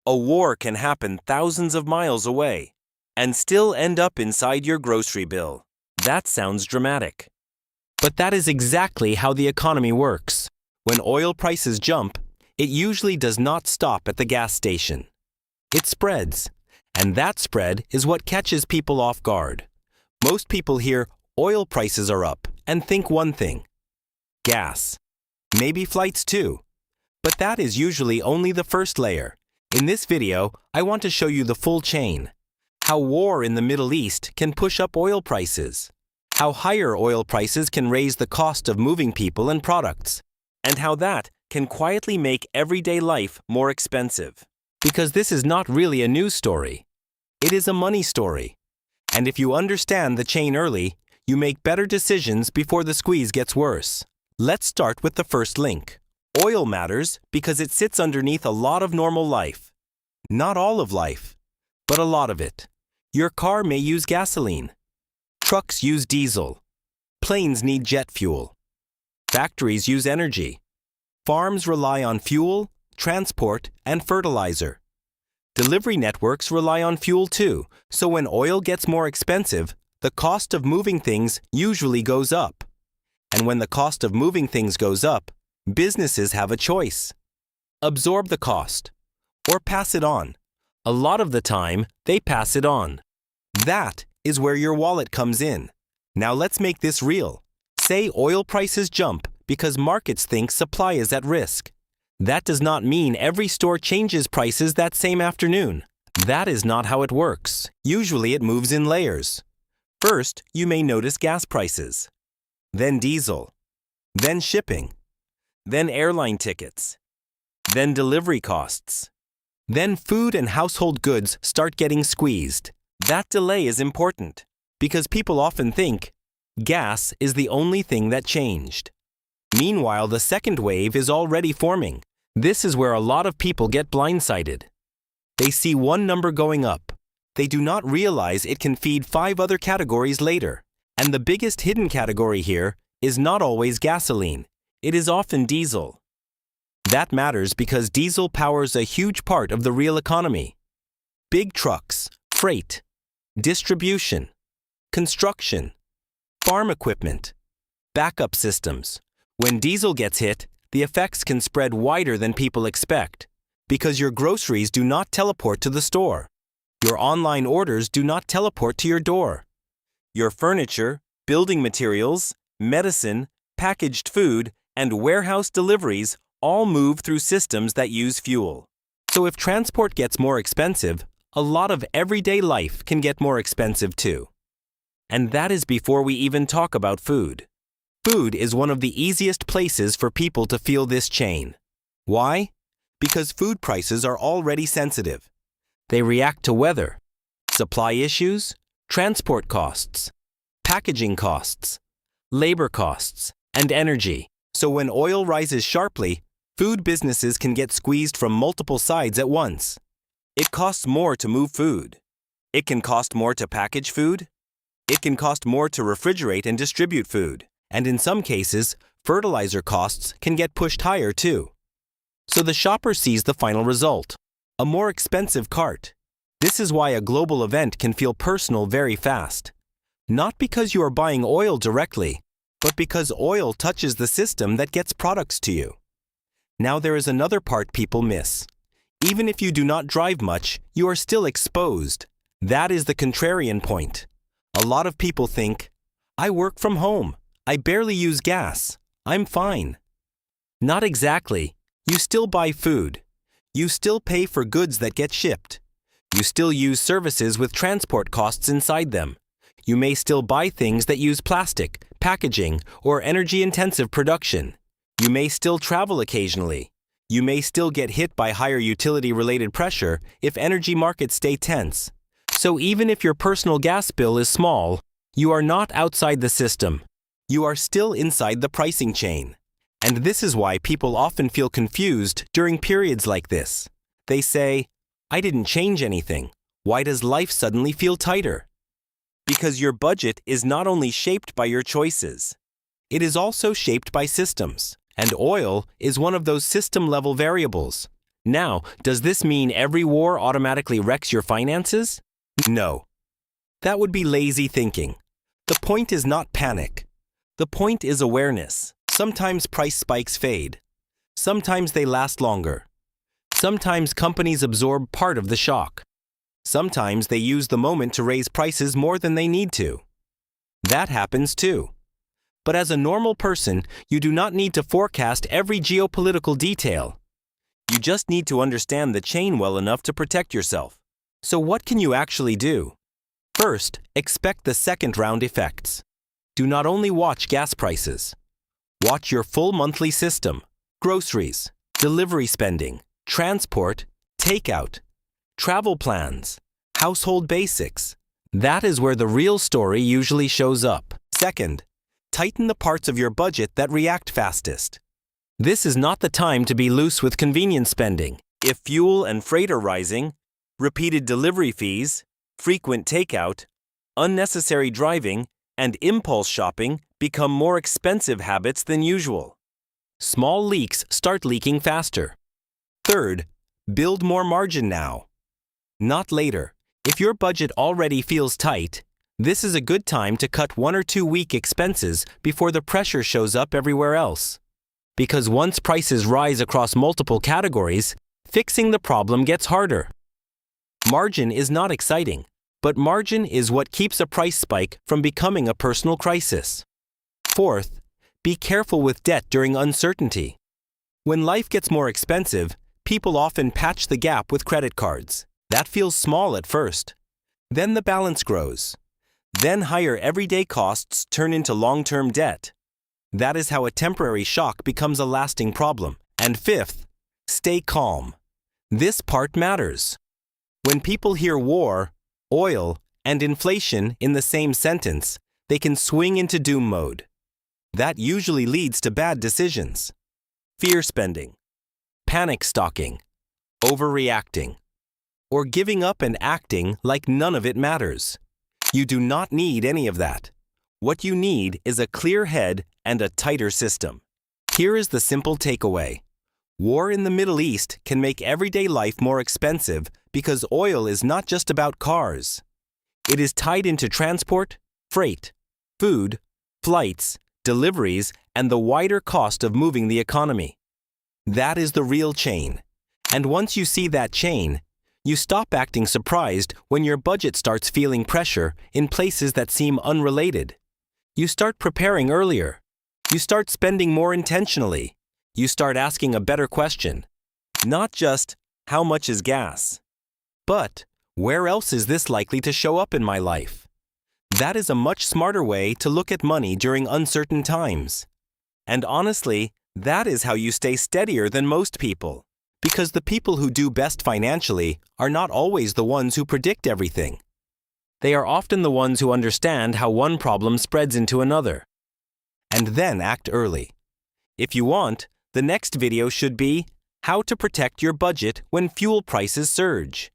A war can happen thousands of miles away and still end up inside your grocery bill. That sounds dramatic. But that is exactly how the economy works. When oil prices jump, it usually does not stop at the gas station. It spreads, and that spread is what catches people off guard. Most people hear oil prices are up and think one thing: gas. Maybe flights too. But that is usually only the first layer. In this video, I want to show you the full chain. How war in the Middle East can push up oil prices. How higher oil prices can raise the cost of moving people and products. And how that can quietly make everyday life more expensive. Because this is not really a news story. It is a money story. And if you understand the chain early, you make better decisions before the squeeze gets worse. Let's start with the first link. Oil matters because it sits underneath a lot of normal life. Not all of life, but a lot of it. Your car may use gasoline. Trucks use diesel. Planes need jet fuel. Factories use energy. Farms rely on fuel, transport, and fertilizer. Delivery networks rely on fuel too, so when oil gets more expensive, the cost of moving things usually goes up. And when the cost of moving things goes up, businesses have a choice. Absorb the cost, or pass it on. A lot of the time, they pass it on. That is where your wallet comes in. Now let's make this real. Say oil prices jump because markets think supply is at risk. That does not mean every store changes prices that same afternoon. That is not how it works. Usually it moves in layers. First, you may notice gas prices. Then diesel. Then shipping. Then airline tickets. Then delivery costs. Then food and household goods start getting squeezed. That delay is important because people often think gas is the only thing that changed. Meanwhile, the second wave is already forming. This is where a lot of people get blindsided. They see one number going up. They do not realize it can feed 5 other categories later. And the biggest hidden category here is not always gasoline. It is often diesel. That matters because diesel powers a huge part of the real economy. Big trucks, freight, distribution, construction, farm equipment, backup systems. When diesel gets hit, the effects can spread wider than people expect because your groceries do not teleport to the store. Your online orders do not teleport to your door. Your furniture, building materials, medicine, packaged food, and warehouse deliveries all move through systems that use fuel. So if transport gets more expensive, a lot of everyday life can get more expensive too. And that is before we even talk about food. Food is one of the easiest places for people to feel this chain. Why? Because food prices are already sensitive. They react to weather, supply issues, transport costs, packaging costs, labor costs, and energy. So when oil rises sharply, food businesses can get squeezed from multiple sides at once. It costs more to move food. It can cost more to package food. It can cost more to refrigerate and distribute food. And in some cases, fertilizer costs can get pushed higher too. So the shopper sees the final result: a more expensive cart. This is why a global event can feel personal very fast. Not because you are buying oil directly, but because oil touches the system that gets products to you. Now there is another part people miss. Even if you do not drive much, you are still exposed. That is the contrarian point. A lot of people think, I work from home. I barely use gas. I'm fine. Not exactly. You still buy food. You still pay for goods that get shipped. You still use services with transport costs inside them. You may still buy things that use plastic, packaging, or energy-intensive production. You may still travel occasionally. You may still get hit by higher utility-related pressure if energy markets stay tense. So even if your personal gas bill is small, you are not outside the system. You are still inside the pricing chain. And this is why people often feel confused during periods like this. They say, I didn't change anything. Why does life suddenly feel tighter? Because your budget is not only shaped by your choices, it is also shaped by systems. And oil is one of those system-level variables. Now, does this mean every war automatically wrecks your finances? No. That would be lazy thinking. The point is not panic. The point is awareness. Sometimes price spikes fade. Sometimes they last longer. Sometimes companies absorb part of the shock. Sometimes they use the moment to raise prices more than they need to. That happens too. But as a normal person, you do not need to forecast every geopolitical detail. You just need to understand the chain well enough to protect yourself. So what can you actually do? First, expect the second-round effects. Do not only watch gas prices. Watch your full monthly system: groceries, delivery spending, transport, takeout, travel plans, household basics. That is where the real story usually shows up. Second, tighten the parts of your budget that react fastest. This is not the time to be loose with convenience spending. If fuel and freight are rising, repeated delivery fees, frequent takeout, unnecessary driving, and impulse shopping become more expensive habits than usual. Small leaks start leaking faster. Third, build more margin now, not later. If your budget already feels tight, this is a good time to cut 1 or 2 week expenses before the pressure shows up everywhere else. Because once prices rise across multiple categories, fixing the problem gets harder. Margin is not exciting, but margin is what keeps a price spike from becoming a personal crisis. Fourth, be careful with debt during uncertainty. When life gets more expensive, people often patch the gap with credit cards. That feels small at first. Then the balance grows. Then higher everyday costs turn into long-term debt. That is how a temporary shock becomes a lasting problem. And fifth, stay calm. This part matters. When people hear war, oil, and inflation in the same sentence, they can swing into doom mode. That usually leads to bad decisions. Fear spending, panic stocking, overreacting, or giving up and acting like none of it matters. You do not need any of that. What you need is a clear head and a tighter system. Here is the simple takeaway. War in the Middle East can make everyday life more expensive because oil is not just about cars. It is tied into transport, freight, food, flights, deliveries, and the wider cost of moving the economy. That is the real chain. And once you see that chain, you stop acting surprised when your budget starts feeling pressure in places that seem unrelated. You start preparing earlier. You start spending more intentionally. You start asking a better question. Not just, how much is gas? But, where else is this likely to show up in my life? That is a much smarter way to look at money during uncertain times. And honestly, that is how you stay steadier than most people. Because the people who do best financially are not always the ones who predict everything. They are often the ones who understand how one problem spreads into another. And then act early. If you want, the next video should be how to protect your budget when fuel prices surge.